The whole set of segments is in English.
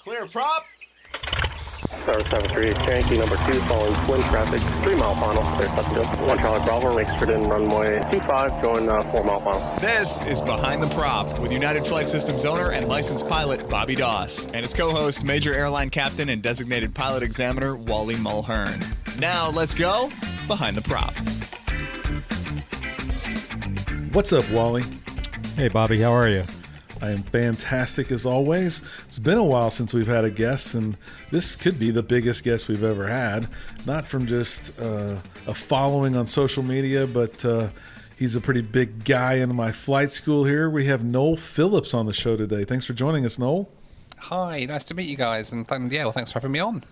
Clear prop. Star 73, Yankee number 2, following twin traffic, 3 mile final, clear Pleasantville. 1 Charlie Bravo, registered in runway 25, going 4 mile final. This is Behind the Prop with United Flight Systems owner and licensed pilot Bobby Doss and its co-host, Major Airline Captain and Designated Pilot Examiner Wally Mulhern. Now let's go Behind the Prop. What's up, Wally? Hey, Bobby, how are you? I am fantastic as always. It's been a while since we've had a guest, and this could be the biggest guest we've ever had. Not from just a following on social media, but he's a pretty big guy in my flight school here. We have Noel Phillips on the show today. Thanks for joining us, Noel. Hi, nice to meet you guys, and thanks for having me on.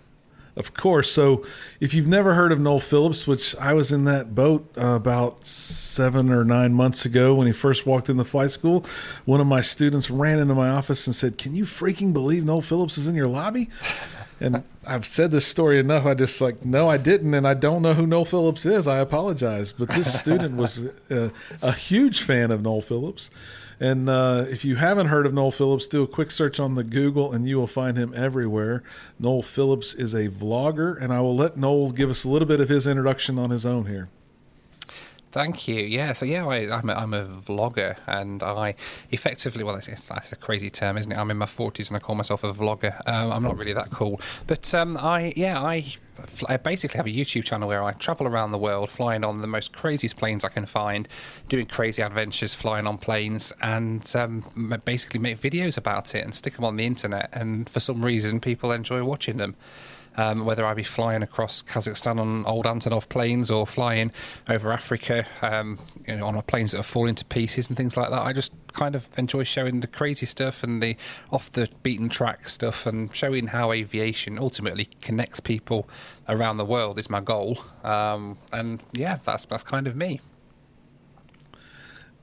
Of course. So if you've never heard of Noel Phillips, which I was in that boat about 7 or 9 months ago when he first walked in the flight school, one of my students ran into my office and said, "Can you freaking believe Noel Phillips is in your lobby?" And I've said this story enough. I just no, I didn't. And I don't know who Noel Phillips is. I apologize. But this student was a huge fan of Noel Phillips. And if you haven't heard of Noel Phillips, do a quick search on the Google and you will find him everywhere. Noel Phillips is a vlogger, and I will let Noel give us a little bit of his introduction on his own here. Thank you. I'm a vlogger, and I effectively, that's a crazy term, isn't it? I'm in my 40s and I call myself a vlogger. I'm not really that cool, but I basically have a YouTube channel where I travel around the world, flying on the most craziest planes I can find, doing crazy adventures, flying on planes, and basically make videos about it and stick them on the internet. And for some reason, people enjoy watching them. Whether I be flying across Kazakhstan on old Antonov planes or flying over Africa on planes that are falling to pieces and things like that. I just kind of enjoy showing the crazy stuff and the off-the-beaten-track stuff, and showing how aviation ultimately connects people around the world is my goal. That's kind of me.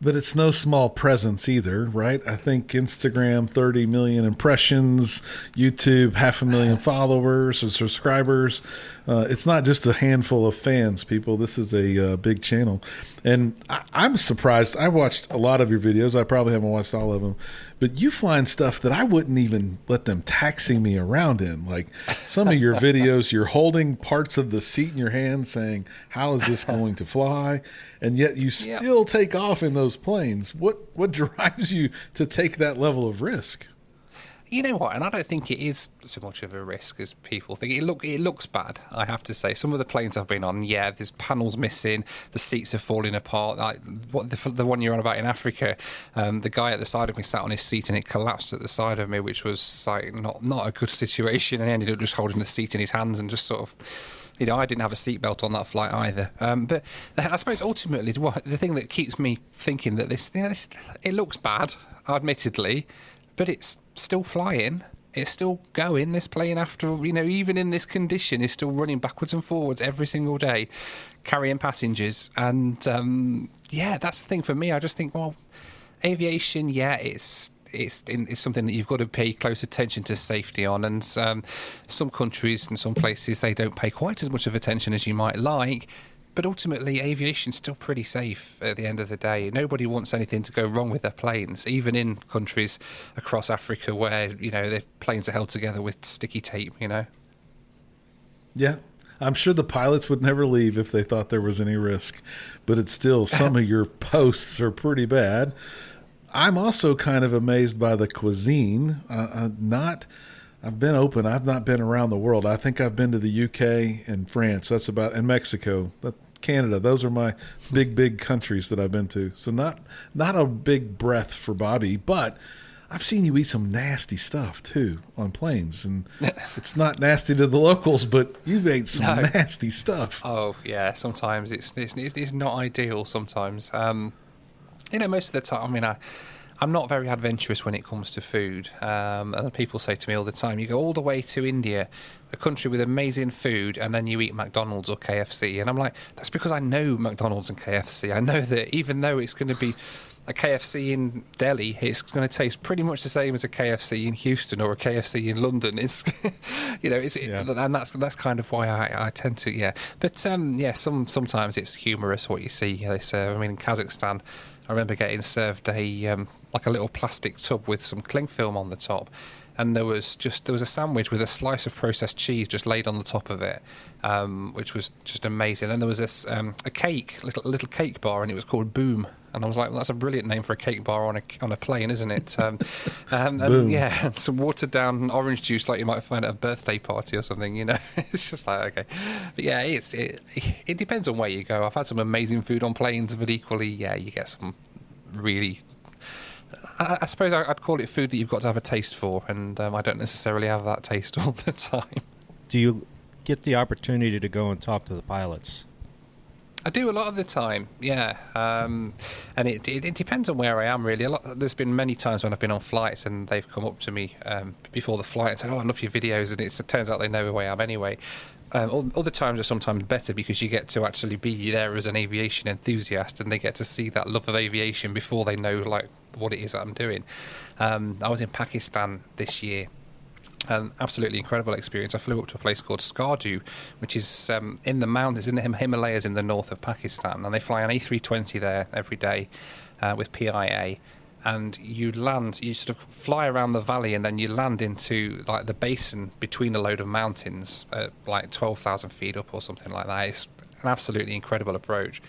But it's no small presence either, right? I think Instagram, 30 million impressions, YouTube, 500,000 followers or subscribers. It's not just a handful of fans, people. This is a big channel. And I'm surprised. I watched a lot of your videos. I probably haven't watched all of them. But you flying stuff that I wouldn't even let them taxi me around in. Like some of your videos, you're holding parts of the seat in your hand saying, how is this going to fly? And yet you still take off in those planes. What drives you to take that level of risk? You know what? And I don't think it is so much of a risk as people think. It looks bad, I have to say. Some of the planes I've been on, there's panels missing, the seats are falling apart. Like the one you're on about in Africa, the guy at the side of me sat on his seat and it collapsed at the side of me, which was like not a good situation. And he ended up just holding the seat in his hands and just sort of. I didn't have a seatbelt on that flight either. But I suppose ultimately, the thing that keeps me thinking that this it looks bad, admittedly, but it's still flying. It's still going. This plane, after even in this condition, is still running backwards and forwards every single day, carrying passengers. And that's the thing for me. I just think, well, aviation, it's something that you've got to pay close attention to safety on, and some countries and some places they don't pay quite as much of attention as you might like, but ultimately aviation's still pretty safe at the end of the day. Nobody wants anything to go wrong with their planes, even in countries across Africa where their planes are held together with sticky tape. Yeah, I'm sure the pilots would never leave if they thought there was any risk, but it's still, some of your posts are pretty bad. I'm also kind of amazed by the cuisine. I've been open. I've not been around the world. I think I've been to the UK and France. And Mexico, Canada. Those are my big countries that I've been to. So not a big breath for Bobby, but I've seen you eat some nasty stuff too on planes, and it's not nasty to the locals, but you've ate some nasty stuff. Oh yeah, sometimes it's not ideal. Sometimes. Most of the time, I'm not very adventurous when it comes to food. And people say to me all the time, you go all the way to India, a country with amazing food, and then you eat McDonald's or KFC. And I'm like, that's because I know McDonald's and KFC. I know that even though it's going to be a KFC in Delhi, it's going to taste pretty much the same as a KFC in Houston or a KFC in London. It's, and that's kind of why I tend to, But sometimes it's humorous what you see. They say, in Kazakhstan, I remember getting served a little plastic tub with some cling film on the top, and there was a sandwich with a slice of processed cheese just laid on the top of it, which was just amazing. Then there was this a cake, little cake bar, and it was called Boom. And I was like, well, that's a brilliant name for a cake bar on a plane, isn't it? And yeah, some watered down orange juice like you might find at a birthday party or something, you know. It's just like, okay. But yeah, it depends on where you go. I've had some amazing food on planes, but equally, yeah, you get some really... I suppose I'd call it food that you've got to have a taste for, and I don't necessarily have that taste all the time. Do you get the opportunity to go and talk to the pilots? I do a lot of the time, yeah, and it depends on where I am, really. There's been many times when I've been on flights and they've come up to me before the flight and said, "Oh, I love your videos," and it turns out they know who I am anyway. Other times are sometimes better because you get to actually be there as an aviation enthusiast, and they get to see that love of aviation before they know like what it is that I'm doing. I was in Pakistan this year. An absolutely incredible experience. I flew up to a place called Skardu, which is in the mountains, in the Himalayas in the north of Pakistan, and they fly an E128 there every day with PIA. And you sort of fly around the valley, and then you land into like the basin between a load of mountains at like 12,000 feet up or something like that. It's an absolutely incredible approach.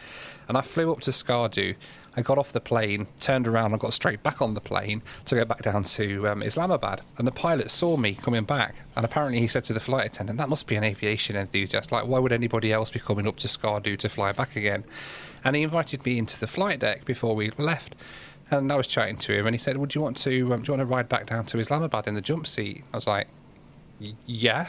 And I flew up to Skardu. I got off the plane, turned around, and got straight back on the plane to go back down to Islamabad. And the pilot saw me coming back, and apparently he said to the flight attendant, "That must be an aviation enthusiast. Like, why would anybody else be coming up to Skardu to fly back again?" And he invited me into the flight deck before we left. And I was chatting to him, and he said, "Would you want to ride back down to Islamabad in the jump seat?" I was like, "Yeah."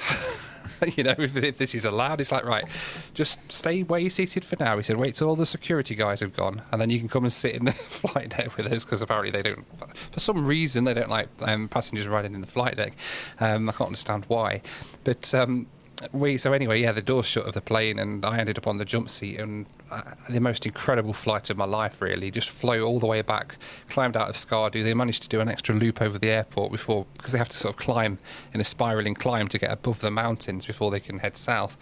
You know, if this is allowed. It's like, right, just stay where you're seated for now. He said, wait till all the security guys have gone, and then you can come and sit in the flight deck with us, because apparently they don't, for some reason, they don't like passengers riding in the flight deck. I can't understand why. But so anyway, yeah, the doors shut of the plane, and I ended up on the jump seat, and the most incredible flight of my life, really. Just flew all the way back, climbed out of Skardu. They managed to do an extra loop over the airport because they have to sort of climb in a spiralling climb to get above the mountains before they can head south.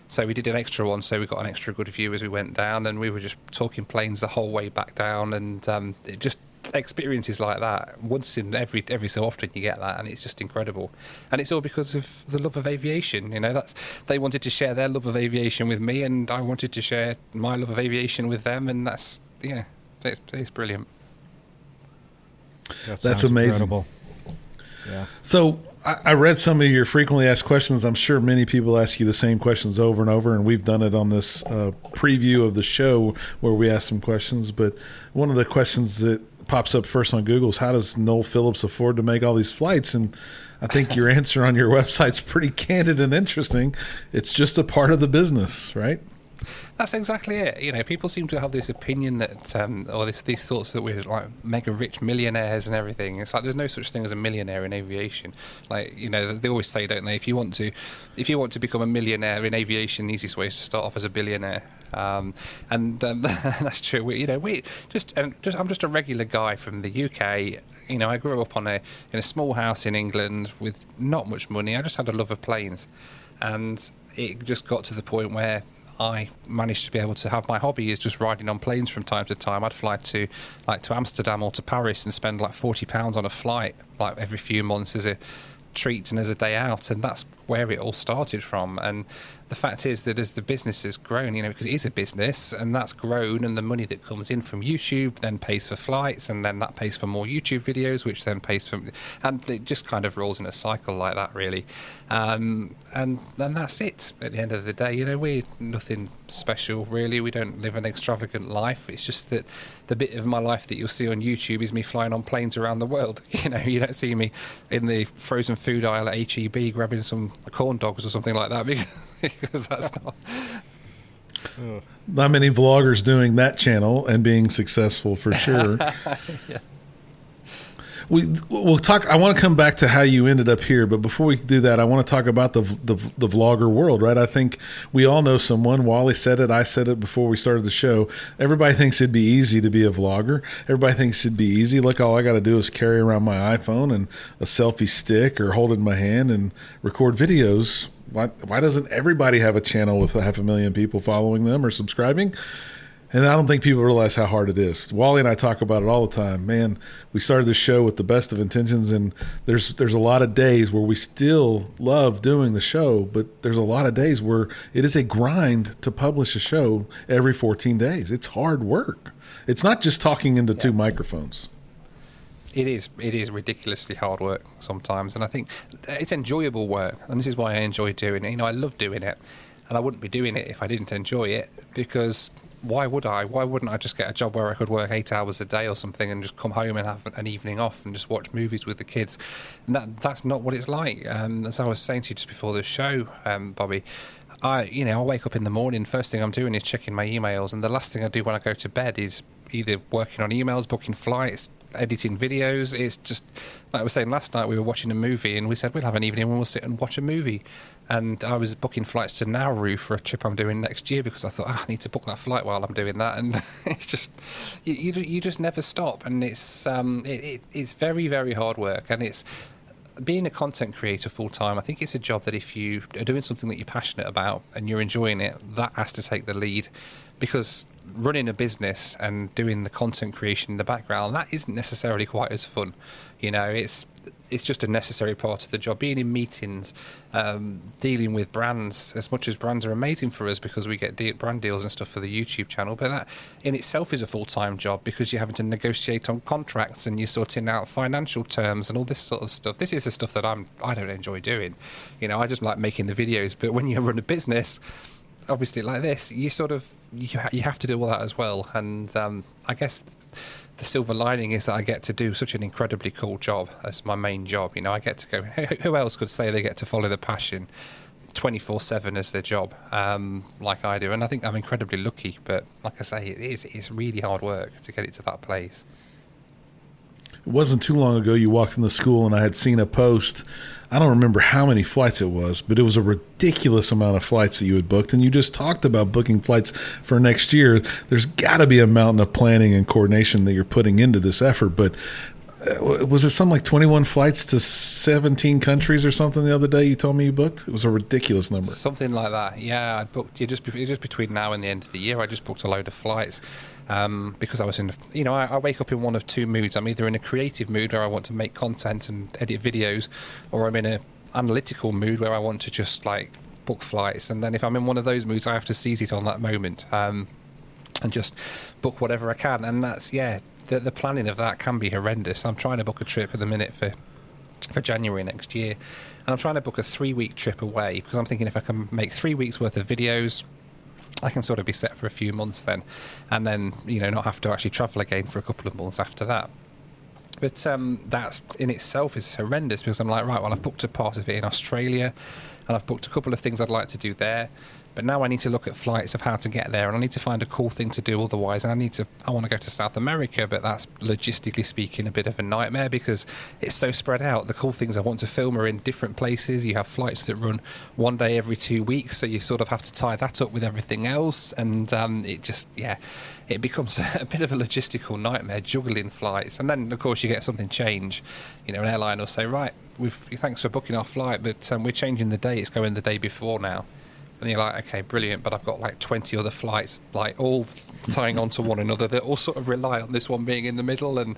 So we did an extra one, so we got an extra good view as we went down, and we were just talking planes the whole way back down, and it just experiences like that once in every so often you get that, and it's just incredible. And it's all because of the love of aviation. You know, they wanted to share their love of aviation with me, and I wanted to share my love of aviation with them, and it's brilliant. That's amazing. Incredible. Yeah. So I read some of your frequently asked questions. I'm sure many people ask you the same questions over and over, and we've done it on this preview of the show where we ask some questions. But one of the questions that pops up first on Google is, how does Noel Phillips afford to make all these flights? And I think your answer on your website's pretty candid and interesting. It's just a part of the business, right? That's exactly it. You know, people seem to have this opinion that, or these thoughts that we're like mega rich millionaires and everything. It's like there's no such thing as a millionaire in aviation. Like, you know, they always say, don't they? If you want to become a millionaire in aviation, the easiest way is to start off as a billionaire. That's true. I'm just a regular guy from the UK. You know, I grew up in a small house in England with not much money. I just had a love of planes, and it just got to the point where I managed to be able to have my hobby is just riding on planes from time to time. I'd fly to Amsterdam or to Paris and spend like £40 on a flight like every few months as a treat and as a day out, and that's where it all started from. And the fact is that as the business has grown, you know, because it is a business, and that's grown, and the money that comes in from YouTube then pays for flights, and then that pays for more YouTube videos, which then pays for, and it just kind of rolls in a cycle like that, really. And that's it. At the end of the day, you know, we're nothing special, really. We don't live an extravagant life. It's just that the bit of my life that you'll see on YouTube is me flying on planes around the world. You know, you don't see me in the frozen food aisle at HEB grabbing some corn dogs or something like that, because that's not... Not many vloggers doing that channel and being successful, for sure. Yeah. We'll talk. I want to come back to how you ended up here, but before we do that, I want to talk about the vlogger world, right? I think we all know someone. Wally said it. I said it before we started the show. Everybody thinks it'd be easy to be a vlogger. Everybody thinks it'd be easy. Look, all I got to do is carry around my iPhone and a selfie stick or hold it in my hand and record videos. Why doesn't everybody have a channel with 500,000 people following them or subscribing? And I don't think people realize how hard it is. Wally and I talk about it all the time. Man, we started this show with the best of intentions, and there's a lot of days where we still love doing the show, but there's a lot of days where it is a grind to publish a show every 14 days. It's hard work. It's not just talking into two microphones. It is ridiculously hard work sometimes, and I think it's enjoyable work, and this is why I enjoy doing it. You know, I love doing it, and I wouldn't be doing it if I didn't enjoy it, because why would I? Why wouldn't I just get a job where I could work 8 hours a day or something and just come home and have an evening off and just watch movies with the kids? And that's not what it's like. As I was saying to you just before the show, Bobby, I wake up in the morning, first thing I'm doing is checking my emails, and the last thing I do when I go to bed is either working on emails, booking flights, editing videos. It's just like I was saying last night, we were watching a movie and we said we'll have an evening when we'll sit and watch a movie, and I was booking flights to Nauru for a trip I'm doing next year because I thought I need to book that flight while I'm doing that. And it's just you just never stop, and it's very, very hard work. And it's being a content creator full time. I think it's a job that if you are doing something that you're passionate about and you're enjoying it, that has to take the lead, because running a business and doing the content creation in the background, that isn't necessarily quite as fun. You know, it's just a necessary part of the job. Being in meetings, dealing with brands, as much as brands are amazing for us because we get brand deals and stuff for the YouTube channel, but that in itself is a full-time job because you're having to negotiate on contracts and you're sorting out financial terms and all this sort of stuff. This is the stuff that I don't enjoy doing. You know, I just like making the videos, but when you run a business, obviously like this, you have to do all that as well. And I guess the silver lining is that I get to do such an incredibly cool job as my main job. You know, I get to go. Who else could say they get to follow the passion 24/7 as their job, like I do? And I think I'm incredibly lucky. But like I say, it's really hard work to get it to that place. It wasn't too long ago you walked into school and I had seen a post. I don't remember how many flights it was, but it was a ridiculous amount of flights that you had booked. And you just talked about booking flights for next year. There's got to be a mountain of planning and coordination that you're putting into this effort. But was it something like 21 flights to 17 countries or something the other day you told me you booked? It was a ridiculous number. Something like that. Yeah, I booked just between now and the end of the year. I just booked a load of flights. Because I was in, I wake up in one of two moods. I'm either in a creative mood where I want to make content and edit videos, or I'm in an analytical mood where I want to just like book flights. And then if I'm in one of those moods, I have to seize it on that moment and just book whatever I can. And that's, the planning of that can be horrendous. I'm trying to book a trip at the minute for January next year, and I'm trying to book a 3-week trip away because I'm thinking if I can make 3 weeks worth of videos, I can sort of be set for a few months then, and then not have to actually travel again for a couple of months after that. But that in itself is horrendous because I'm like, right, well, I've booked a part of it in Australia, and I've booked a couple of things I'd like to do there. But now I need to look at flights of how to get there, and I need to find a cool thing to do otherwise. And I want to go to South America, but that's logistically speaking a bit of a nightmare because it's so spread out. The cool things I want to film are in different places. You have flights that run one day every 2 weeks, so you sort of have to tie that up with everything else. And it becomes a bit of a logistical nightmare juggling flights. And then, of course, you get something change. An airline will say, right, thanks for booking our flight, but we're changing the day. It's going the day before now. And you're like, okay, brilliant, but I've got like 20 other flights, like all tying onto one another that all sort of rely on this one being in the middle. And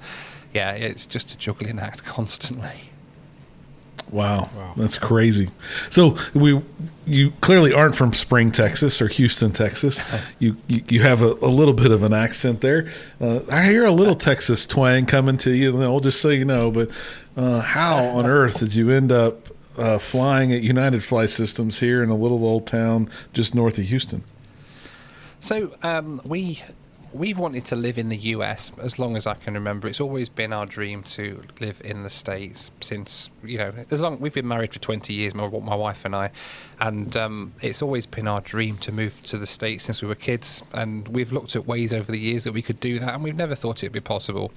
it's just a juggling act constantly. Wow. That's crazy. So you clearly aren't from Spring, Texas or Houston, Texas. You have a little bit of an accent there. I hear a little Texas twang coming to you, just so you know. But how on earth did you end up flying at United Flight Systems here in a little old town just north of Houston? So we've wanted to live in the US as long as I can remember. It's always been our dream to live in the States since, we've been married for 20 years, my wife and I, and it's always been our dream to move to the States since we were kids, and we've looked at ways over the years that we could do that, and we've never thought it'd be possible.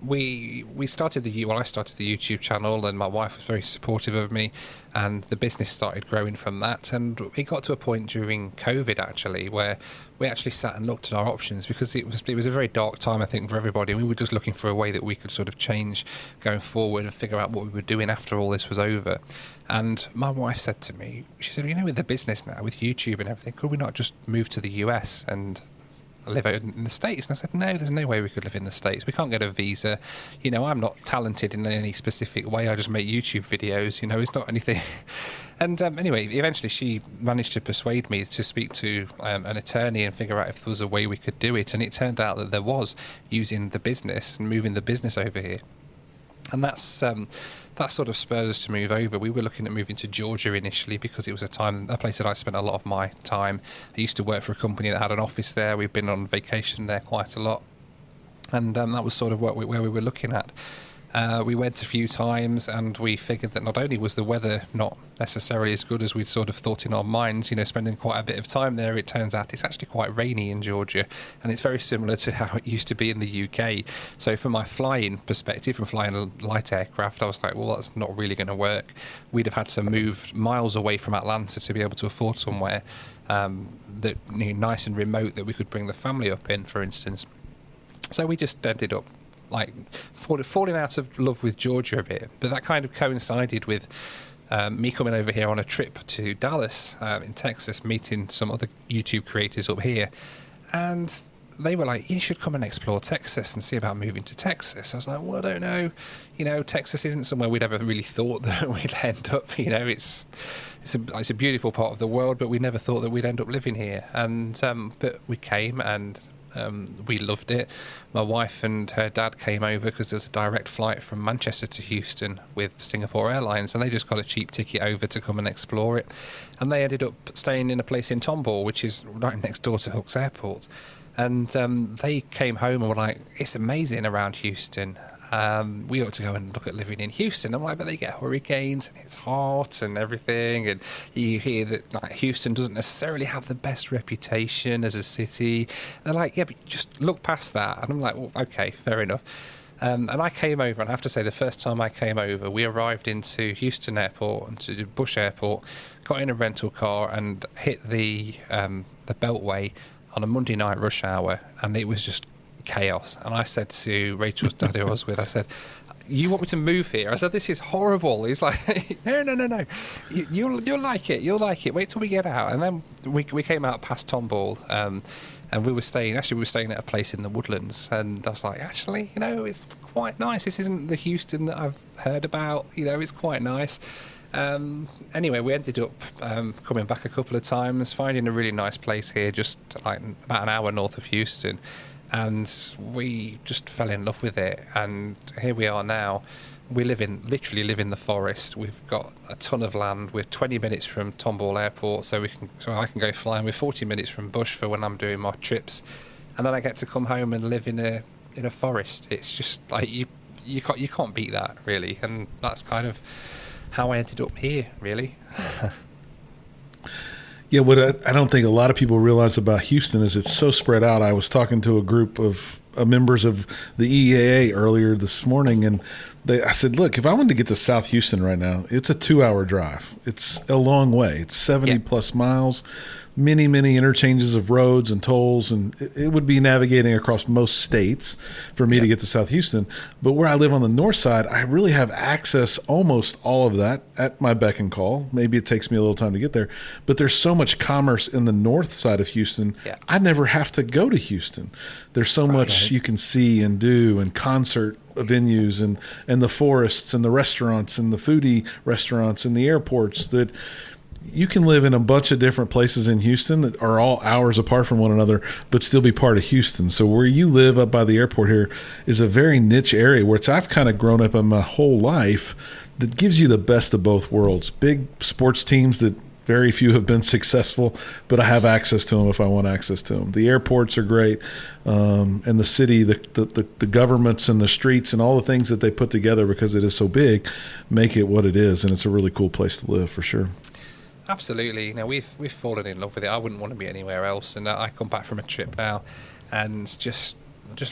I started the YouTube channel, and my wife was very supportive of me, and the business started growing from that. And it got to a point during COVID actually where we actually sat and looked at our options, because it was a very dark time, I think, for everybody. We were just looking for a way that we could sort of change going forward and figure out what we were doing after all this was over. And my wife said to me, she said, with the business now, with YouTube and everything, could we not just move to the US and live out in the States. And I said, no, there's no way we could live in the States. We can't get a visa. You know, I'm not talented in any specific way. I just make YouTube videos. You know, it's not anything. And anyway, eventually she managed to persuade me to speak to an attorney and figure out if there was a way we could do it. And it turned out that there was, using the business and moving the business over here. And that sort of spurred us to move over. We were looking at moving to Georgia initially because it was a place that I spent a lot of my time. I used to work for a company that had an office there. We've been on vacation there quite a lot. And that was sort of where we were looking at. We went a few times, and we figured that not only was the weather not necessarily as good as we'd sort of thought in our minds, you know, spending quite a bit of time there, it turns out it's actually quite rainy in Georgia, and it's very similar to how it used to be in the UK. So from my flying perspective, from flying a light aircraft, I was like, well, that's not really going to work. We'd have had to move miles away from Atlanta to be able to afford somewhere that, you know, nice and remote that we could bring the family up in, for instance. So we just ended up like falling out of love with Georgia a bit, but that kind of coincided with me coming over here on a trip to Dallas in Texas, meeting some other YouTube creators up here, and they were like, you should come and explore Texas and see about moving to Texas. I was like, well, I don't know, you know, Texas isn't somewhere we'd ever really thought that we'd end up. You know, it's a beautiful part of the world, but we never thought that we'd end up living here. And but we came, and we loved it. My wife and her dad came over because there was a direct flight from Manchester to Houston with Singapore Airlines, and they just got a cheap ticket over to come and explore it. And they ended up staying in a place in Tomball, which is right next door to Hooks Airport. And they came home and were like, it's amazing around Houston. We ought to go and look at living in Houston. I'm like, but they get hurricanes and it's hot and everything, and you hear that like Houston doesn't necessarily have the best reputation as a city. And they're like, yeah, but just look past that. And I'm like, well, okay, fair enough. And I came over, and I have to say, the first time I came over, we arrived into Houston Airport and to Bush Airport, got in a rental car and hit the Beltway on a Monday night rush hour, and it was just chaos. And I said to Rachel's dad, who I was with, I said, you want me to move here? I said, this is horrible. He's like, no. You'll like it. Wait till we get out. And then we came out past Tomball, and we were staying at a place in the Woodlands. And I was like, actually, you know, it's quite nice. This isn't the Houston that I've heard about. You know, it's quite nice. Anyway, we ended up coming back a couple of times, finding a really nice place here, just like about an hour north of Houston. And we just fell in love with it, and here we are now. We literally live in the forest. We've got a ton of land. We're 20 minutes from Tomball Airport, so I can go flying. We're 40 minutes from Bush for when I'm doing my trips, and then I get to come home and live in a forest. It's just like you can't beat that, really, and that's kind of how I ended up here, really. Yeah, what I don't think a lot of people realize about Houston is it's so spread out. I was talking to a group of members of the EAA earlier this morning, and I said, look, if I wanted to get to South Houston right now, it's a 2-hour drive. It's a long way. It's 70 plus miles, many interchanges of roads and tolls, and it would be navigating across most states for me to get to South Houston. But where I live on the north side, I really have access almost all of that at my beck and call. Maybe it takes me a little time to get there, but there's so much commerce in the north side of Houston. I never have to go to Houston. There's so much you can see and do, and concert venues and the forests and the restaurants and the foodie restaurants and the airports, that you can live in a bunch of different places in Houston that are all hours apart from one another, but still be part of Houston. So where you live up by the airport here is a very niche area, which I've kind of grown up in my whole life, that gives you the best of both worlds. Big sports teams that very few have been successful, but I have access to them if I want access to them. The airports are great, and the city, the governments and the streets and all the things that they put together, because it is so big, make it what it is, and it's a really cool place to live for sure. Absolutely. You know, we've fallen in love with it. I wouldn't want to be anywhere else. And I come back from a trip now and just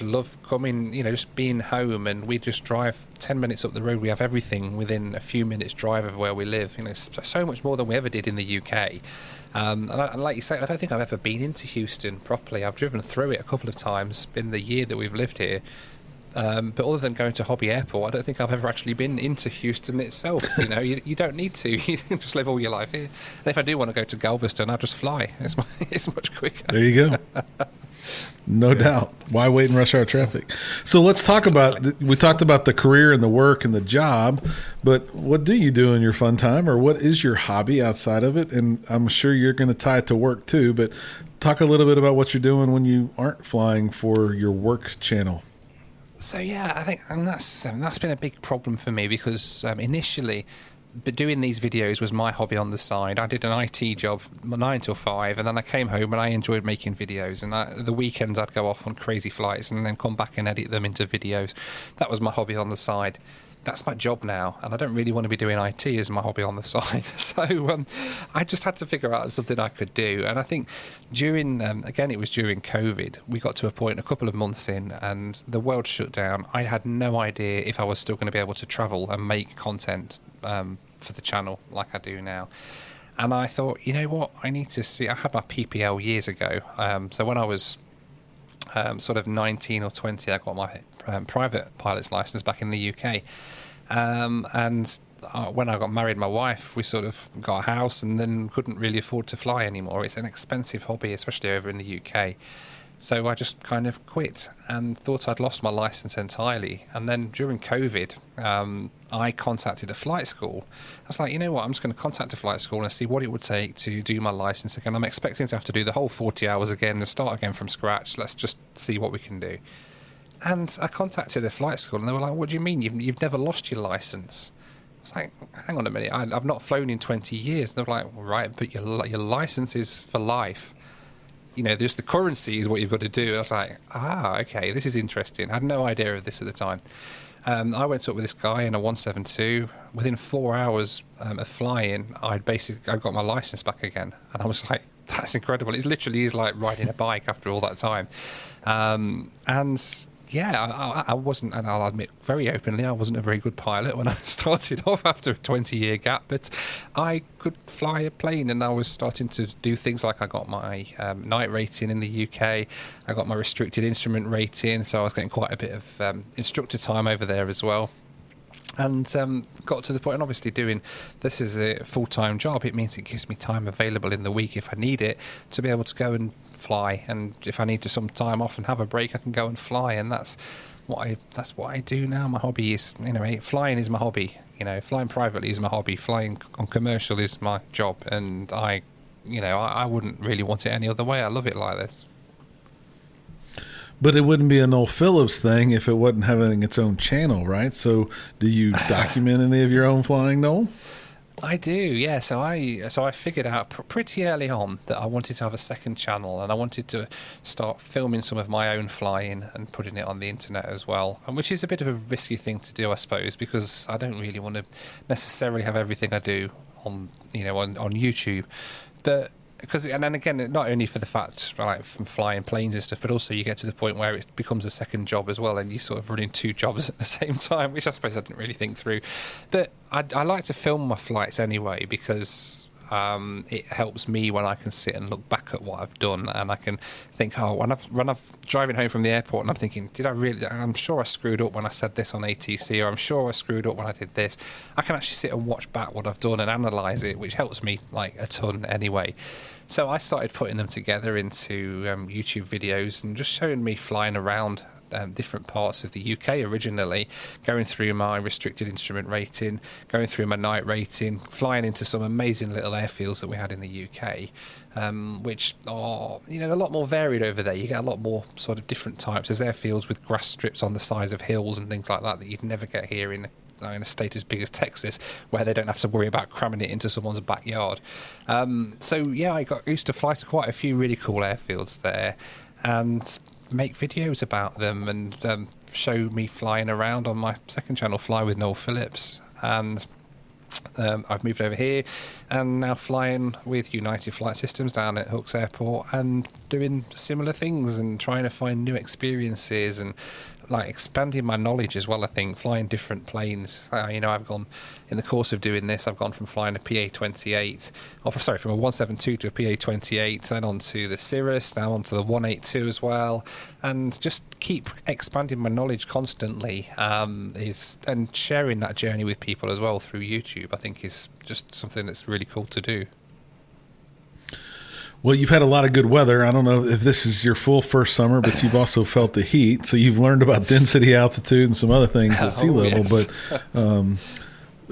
love coming, you know, just being home. And we just drive 10 minutes up the road. We have everything within a few minutes drive of where we live. You know, so much more than we ever did in the UK. And like you say, I don't think I've ever been into Houston properly. I've driven through it a couple of times in the year that we've lived here. But other than going to Hobby Airport, I don't think I've ever actually been into Houston itself. You know, you don't need to. You can just live all your life here. And if I do want to go to Galveston, I'll just fly. It's much quicker. There you go. No doubt. Why wait in rush hour traffic? So let's talk about, we talked about the career and the work and the job, but what do you do in your fun time, or what is your hobby outside of it? And I'm sure you're going to tie it to work too, but talk a little bit about what you're doing when you aren't flying for your work channel. So yeah, I think and that's been a big problem for me because initially, but doing these videos was my hobby on the side. I did an IT job 9 till 5, and then I came home and I enjoyed making videos. And the weekends I'd go off on crazy flights and then come back and edit them into videos. That was my hobby on the side. That's my job now, and I don't really want to be doing IT as my hobby on the side. So I just had to figure out something I could do. And I think during, again, it was during COVID, we got to a point a couple of months in and the world shut down. I had no idea if I was still going to be able to travel and make content for the channel like I do now. And I thought, you know what, I need to see. I had my PPL years ago. So when I was sort of 19 or 20, I got my private pilot's license back in the UK. And when I got married, my wife, we sort of got a house and then couldn't really afford to fly anymore. It's an expensive hobby, especially over in the UK. So I just kind of quit and thought I'd lost my license entirely. And then during COVID, I contacted a flight school. I was like, you know what, I'm just going to contact a flight school and see what it would take to do my license again. I'm expecting to have to do the whole 40 hours again and start again from scratch. Let's just see what we can do. And I contacted a flight school and they were like, what do you mean? You've never lost your license? I was like, hang on a minute, I've not flown in 20 years. And they were like, right, but your license is for life. You know, just the currency is what you've got to do. I was like, okay, this is interesting. I had no idea of this at the time. I went up with this guy in a 172. Within 4 hours of flying, I got my license back again. And I was like, that's incredible. It literally is like riding a bike after all that time. And yeah, I wasn't, and I'll admit very openly, I wasn't a very good pilot when I started off after a 20-year gap, but I could fly a plane and I was starting to do things like I got my night rating in the UK, I got my restricted instrument rating, so I was getting quite a bit of instructor time over there as well. And got to the point, and obviously doing this is a full-time job, it means it gives me time available in the week if I need it to be able to go and fly. And if I need to some time off and have a break, I can go and fly. And that's what I do now. My hobby is, flying is my hobby. Flying privately is my hobby. Flying on commercial is my job. And I wouldn't really want it any other way. I love it like this. But it wouldn't be a Noel Phillips thing if it wasn't having its own channel, right? So do you document any of your own flying, Noel? I do, yeah. So I figured out pretty early on that I wanted to have a second channel, and I wanted to start filming some of my own flying and putting it on the internet as well, and which is a bit of a risky thing to do, I suppose, because I don't really want to necessarily have everything I do on YouTube, but. And then again, not only for the fact from flying planes and stuff, but also you get to the point where it becomes a second job as well, and you sort of running two jobs at the same time, which I suppose I didn't really think through. But I like to film my flights anyway because it helps me when I can sit and look back at what I've done, and I can think, when I'm driving home from the airport and I'm thinking, I'm sure I screwed up when I said this on ATC, or I'm sure I screwed up when I did this. I can actually sit and watch back what I've done and analyse it, which helps me like a ton anyway. So I started putting them together into YouTube videos and just showing me flying around different parts of the UK originally, going through my restricted instrument rating, going through my night rating, flying into some amazing little airfields that we had in the UK, which are a lot more varied over there. You get a lot more sort of different types. There's airfields with grass strips on the sides of hills and things like that you'd never get here in a state as big as Texas, where they don't have to worry about cramming it into someone's backyard. So yeah, I used to fly to quite a few really cool airfields there and make videos about them, and show me flying around on my second channel, Fly with Noel Phillips. And I've moved over here and now flying with United Flight Systems down at Hooks Airport and doing similar things and trying to find new experiences and like expanding my knowledge as well. I think flying different planes, I've gone in the course of doing this, I've gone from flying a PA-28 from a 172 to a PA-28, then on to the Cirrus, now on to the 182 as well, and just keep expanding my knowledge constantly, and sharing that journey with people as well through YouTube, I think is just something that's really cool to do. Well, you've had a lot of good weather. I don't know if this is your full first summer, but you've also felt the heat. So you've learned about density, altitude, and some other things at sea level. Yes. But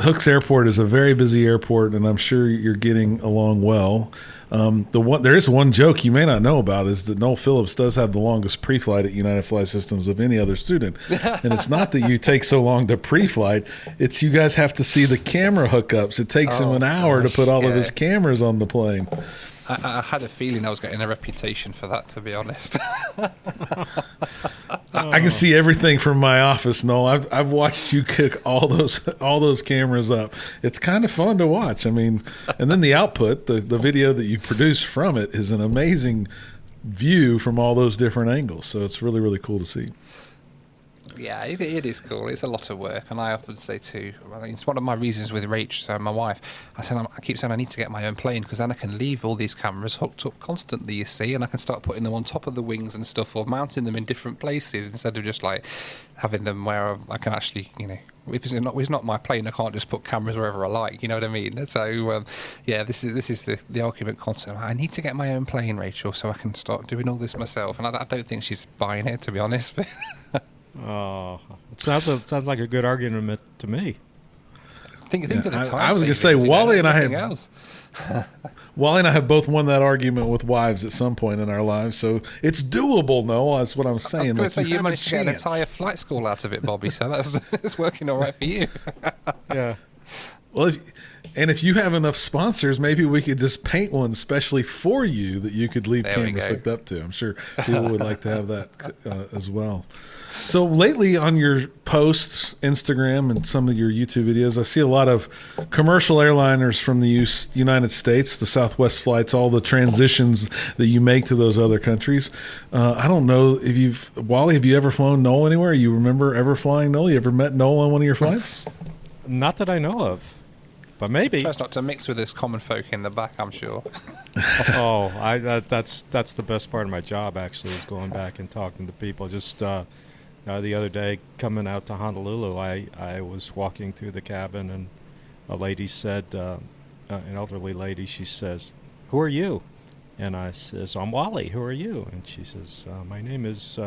Hooks Airport is a very busy airport, and I'm sure you're getting along well. There is one joke you may not know about is that Noel Phillips does have the longest pre-flight at United Flight Systems of any other student. And it's not that you take so long to pre-flight, it's you guys have to see the camera hookups. It takes him an hour to put all of his cameras on the plane. I had a feeling I was getting a reputation for that, to be honest. I can see everything from my office, Noel. I've watched you kick all those cameras up. It's kind of fun to watch. I mean, and then the output, the video that you produce from it is an amazing view from all those different angles. So it's really, really cool to see. Yeah, it is cool. It's a lot of work, and I often say too. I think it's one of my reasons with Rach, my wife. I keep saying I need to get my own plane because then I can leave all these cameras hooked up constantly. You see, and I can start putting them on top of the wings and stuff, or mounting them in different places instead of just like having them where I can actually, if it's not my plane, I can't just put cameras wherever I like. You know what I mean? So yeah, this is the argument constant. I need to get my own plane, Rachel, so I can start doing all this myself. And I don't think she's buying it, to be honest. Oh, it sounds like a good argument to me. Think of the time. I was going to say, Wally and I have both won that argument with wives at some point in our lives, so it's doable. No, that's what I'm saying. I was going to say you managed to get an entire flight school out of it, Bobby. So it's working all right for you. Yeah. Well, if you have enough sponsors, maybe we could just paint one especially for you that you could leave cameras hooked up to. I'm sure people would like to have that as well. So lately on your posts, Instagram, and some of your YouTube videos, I see a lot of commercial airliners from the United States, the Southwest flights, all the transitions that you make to those other countries. I don't know if Wally, have you ever flown Noel anywhere? You remember ever flying Noel? You ever met Noel on one of your flights? Not that I know of, but maybe. Tries not to mix with us common folk in the back, I'm sure. That's the best part of my job, actually, is going back and talking to people. Just the other day, coming out to Honolulu, I was walking through the cabin, and a lady said, an elderly lady, she says, "Who are you?" And I says, "I'm Wally. Who are you?" And she says, "My name is,"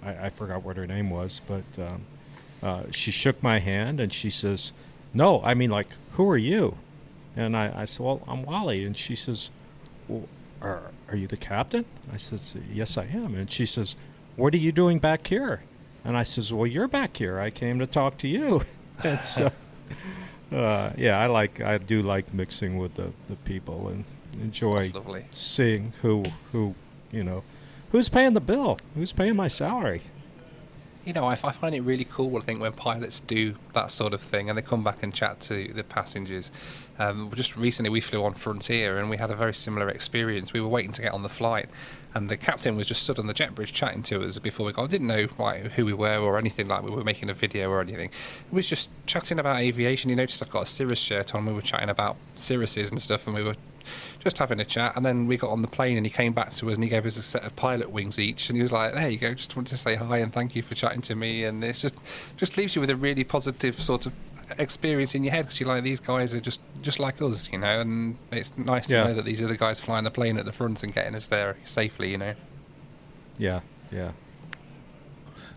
I forgot what her name was, but she shook my hand, and she says, "No, I mean, like, who are you?" And I said, "Well, I'm Wally." And she says, "Well, are you the captain?" I says, "Yes, I am." And she says, "What are you doing back here?" And I says, "Well, you're back here. I came to talk to you." And so, yeah, I do like mixing with the people and enjoy seeing who's paying the bill, who's paying my salary. I find it really cool, I think, when pilots do that sort of thing and they come back and chat to the passengers. Just recently we flew on Frontier and we had a very similar experience. We were waiting to get on the flight and the captain was just stood on the jet bridge chatting to us before we got. I didn't know who we were or anything, like we were making a video or anything. He was just chatting about aviation. He noticed I've got a Cirrus shirt on. We were chatting about Cirruses and stuff, and we were just having a chat, and then we got on the plane and he came back to us and he gave us a set of pilot wings each, and he was like, "There you go, just wanted to say hi and thank you for chatting to me." And it's just leaves you with a really positive sort of experience in your head, because you're like, these guys are just like us, and it's nice to know that these are the guys flying the plane at the front and getting us there safely. Yeah.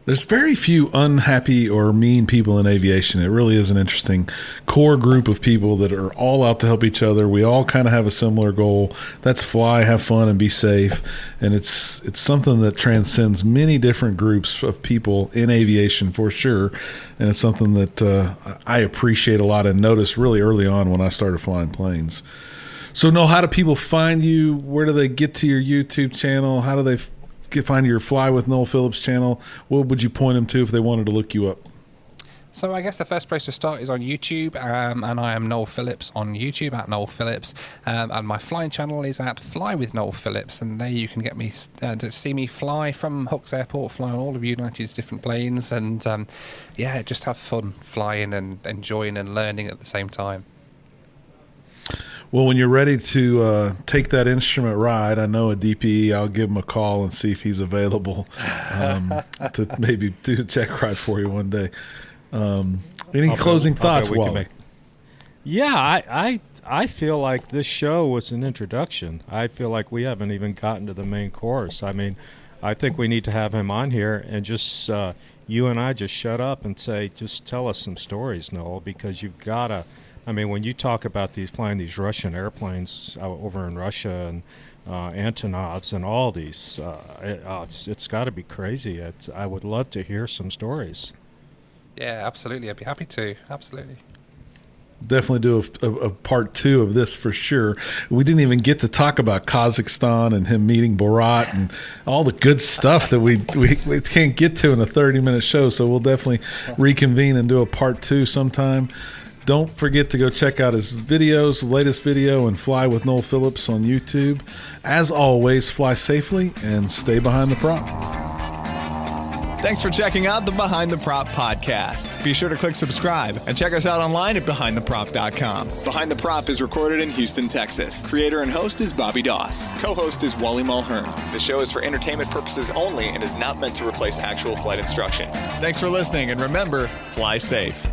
There's very few unhappy or mean people in aviation. It really is an interesting core group of people that are all out to help each other. We all kind of have a similar goal. That's fly, have fun, and be safe. And it's something that transcends many different groups of people in aviation for sure. And it's something that I appreciate a lot and noticed really early on when I started flying planes. So, Noel, how do people find you? Where do they get to your YouTube channel? How do they find your Fly with Noel Phillips channel? What would you point them to if they wanted to look you up? So I guess the first place to start is on YouTube, and I am Noel Phillips on YouTube at Noel Phillips, and my flying channel is at Fly with Noel Phillips, and there you can get me to see me fly from Hooks Airport, fly on all of United's different planes, and just have fun flying and enjoying and learning at the same time. Well, when you're ready to take that instrument ride, I know a DPE, I'll give him a call and see if he's available to maybe do a check ride for you one day. Any closing thoughts, Wally? Yeah, I feel like this show was an introduction. I feel like we haven't even gotten to the main course. I mean, I think we need to have him on here and just you and I just shut up and say, just tell us some stories, Noel, because you've got to. I mean, when you talk about flying these Russian airplanes over in Russia and Antonovs and all these, it's got to be crazy. I would love to hear some stories. Yeah, absolutely. I'd be happy to. Absolutely. Definitely do a part 2 of this for sure. We didn't even get to talk about Kazakhstan and him meeting Borat and all the good stuff that we can't get to in a 30-minute show. So we'll definitely reconvene and do a part 2 sometime. Don't forget to go check out his videos, the latest video, and Fly with Noel Phillips on YouTube. As always, fly safely and stay behind the prop. Thanks for checking out the Behind the Prop podcast. Be sure to click subscribe and check us out online at BehindTheProp.com. Behind the Prop is recorded in Houston, Texas. Creator and host is Bobby Doss. Co-host is Wally Mulhern. The show is for entertainment purposes only and is not meant to replace actual flight instruction. Thanks for listening, and remember, fly safe.